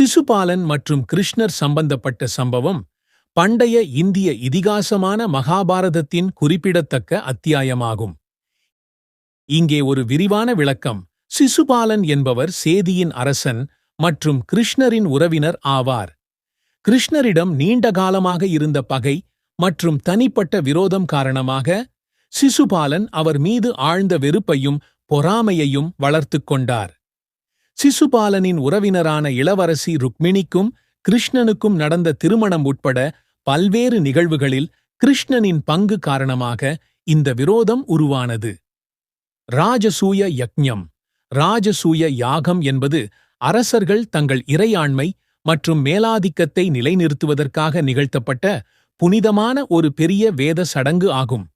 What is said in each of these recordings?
சிசுபாலன் மற்றும் கிருஷ்ணர் சம்பந்தப்பட்ட சம்பவம் பண்டைய இந்திய இதிகாசமான மகாபாரதத்தின் குறிப்பிடத்தக்க அத்தியாயமாகும். இங்கே ஒரு விரிவான விளக்கம். சிசுபாலன் என்பவர் சேதியின் அரசன் மற்றும் கிருஷ்ணரின் உறவினர் ஆவார். கிருஷ்ணரிடம் நீண்ட காலமாக இருந்த பகை மற்றும் தனிப்பட்ட விரோதம் காரணமாக சிசுபாலன் அவர் மீது ஆழ்ந்த வெறுப்பையும் பொறாமையையும் வளர்த்துக் கொண்டார். சிசுபாலனின் உறவினரான இளவரசி ருக்மிணிக்கும் கிருஷ்ணனுக்கும் நடந்த திருமணம் உட்பட பல்வேறு நிகழ்வுகளில் கிருஷ்ணனின் பங்கு காரணமாக இந்த விரோதம் உருவானது. ராஜசூய யக்ஞம். ராஜசூய யாகம் என்பது அரசர்கள் தங்கள் இறையாண்மை மற்றும் மேலாதிக்கத்தை நிலைநிறுத்துவதற்காக நிகழ்த்தப்பட்ட புனிதமான ஒரு பெரிய வேத சடங்கு ஆகும்.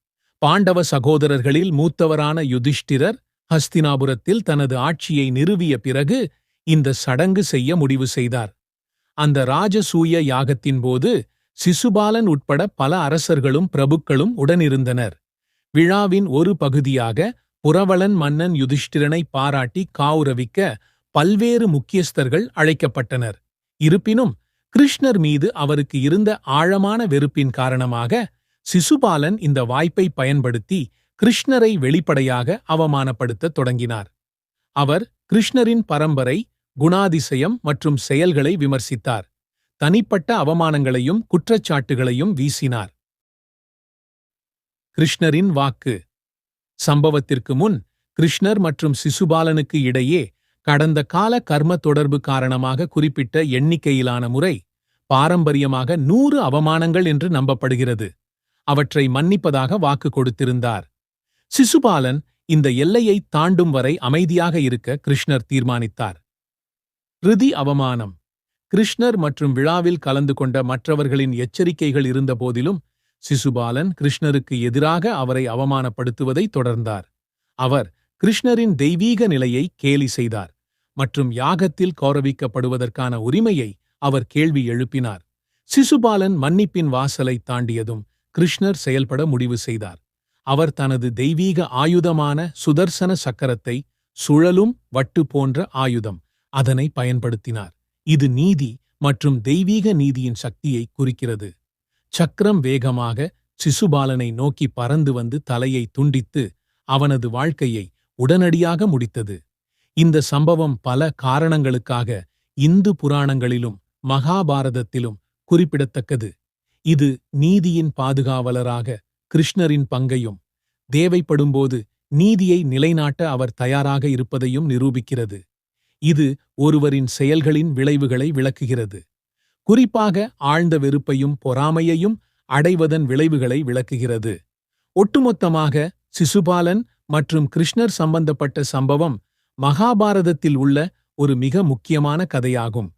பாண்டவ சகோதரர்களில் மூத்தவரான யுதிஷ்டிரர் ஹஸ்தினாபுரத்தில் தனது ஆட்சியை நிறுவிய பிறகு இந்த சடங்கு செய்ய முடிவு செய்தார். அந்த ராஜசூய யாகத்தின்போது சிசுபாலன் உட்பட பல அரசர்களும் பிரபுக்களும் உடனிருந்தனர். விழாவின் ஒரு பகுதியாக புரவலன் மன்னன் யுதிஷ்டிரனை பாராட்டி காவுரவிக்க பல்வேறு முக்கியஸ்தர்கள் அழைக்கப்பட்டனர். இருப்பினும் கிருஷ்ணர் மீது அவருக்கு இருந்த ஆழமான வெறுப்பின் காரணமாக சிசுபாலன் இந்த வாய்ப்பை பயன்படுத்தி கிருஷ்ணரை வெளிப்படையாக அவமானப்படுத்தத் தொடங்கினார். அவர் கிருஷ்ணரின் பரம்பரை, குணாதிசயம் மற்றும் செயல்களை விமர்சித்தார். தனிப்பட்ட அவமானங்களையும் குற்றச்சாட்டுகளையும் வீசினார். கிருஷ்ணரின் வாக்கு. சம்பவத்திற்கு முன் கிருஷ்ணர் மற்றும் சிசுபாலனுக்கு இடையே கடந்த கால கர்ம தொடர்பு காரணமாக குறிப்பிட்ட எண்ணிக்கையிலான முறை, பாரம்பரியமாக 100 அவமானங்கள் என்று நம்பப்படுகிறது, அவற்றை மன்னிப்பதாக வாக்கு கொடுத்திருந்தார். சிசுபாலன் இந்த எல்லையை தாண்டும் வரை அமைதியாக இருக்க கிருஷ்ணர் தீர்மானித்தார். ரிதி அவமானம். கிருஷ்ணர் மற்றும் விழாவில் கலந்து கொண்ட மற்றவர்களின் எச்சரிக்கைகள் இருந்தபோதிலும் சிசுபாலன் கிருஷ்ணருக்கு எதிராக அவரை அவமானப்படுத்துவதை தொடர்ந்தார். அவர் கிருஷ்ணரின் தெய்வீக நிலையை கேலி செய்தார் மற்றும் யாகத்தில் கௌரவிக்கப்படுவதற்கான உரிமையை அவர் கேள்வி எழுப்பினார். சிசுபாலன் மன்னிப்பின் வாசலை தாண்டியதும் கிருஷ்ணர் செயல்பட முடிவு செய்தார். அவர் தனது தெய்வீக ஆயுதமான சுதர்சன சக்கரத்தை, சுழலும் வட்டு போன்ற ஆயுதம், அதனை பயன்படுத்தினார். இது நீதி மற்றும் தெய்வீக நீதியின் சக்தியை குறிக்கிறது. சக்கரம் வேகமாக சிசுபாலனை நோக்கி பறந்து வந்து தலையை துண்டித்து அவனது வாழ்க்கையை உடனடியாக முடித்தது. இந்த சம்பவம் பல காரணங்களுக்காக இந்து புராணங்களிலும் மகாபாரதத்திலும் குறிப்பிடத்தக்கது. இது நீதியின் பாதுகாவலராக கிருஷ்ணரின் பங்கையும், தேவைப்படும்போது நீதியை நிலைநாட்ட அவர் தயாராக இருப்பதையும் நிரூபிக்கிறது. இது ஒருவரின் செயல்களின் விளைவுகளை விளக்குகிறது. குறிப்பாக ஆழ்ந்த வெறுப்பையும் பொறாமையையும் அடைவதன் விளைவுகளை விளக்குகிறது. ஒட்டுமொத்தமாக சிசுபாலன் மற்றும் கிருஷ்ணர் சம்பந்தப்பட்ட சம்பவம் மகாபாரதத்தில் உள்ள ஒரு மிக முக்கியமான கதையாகும்.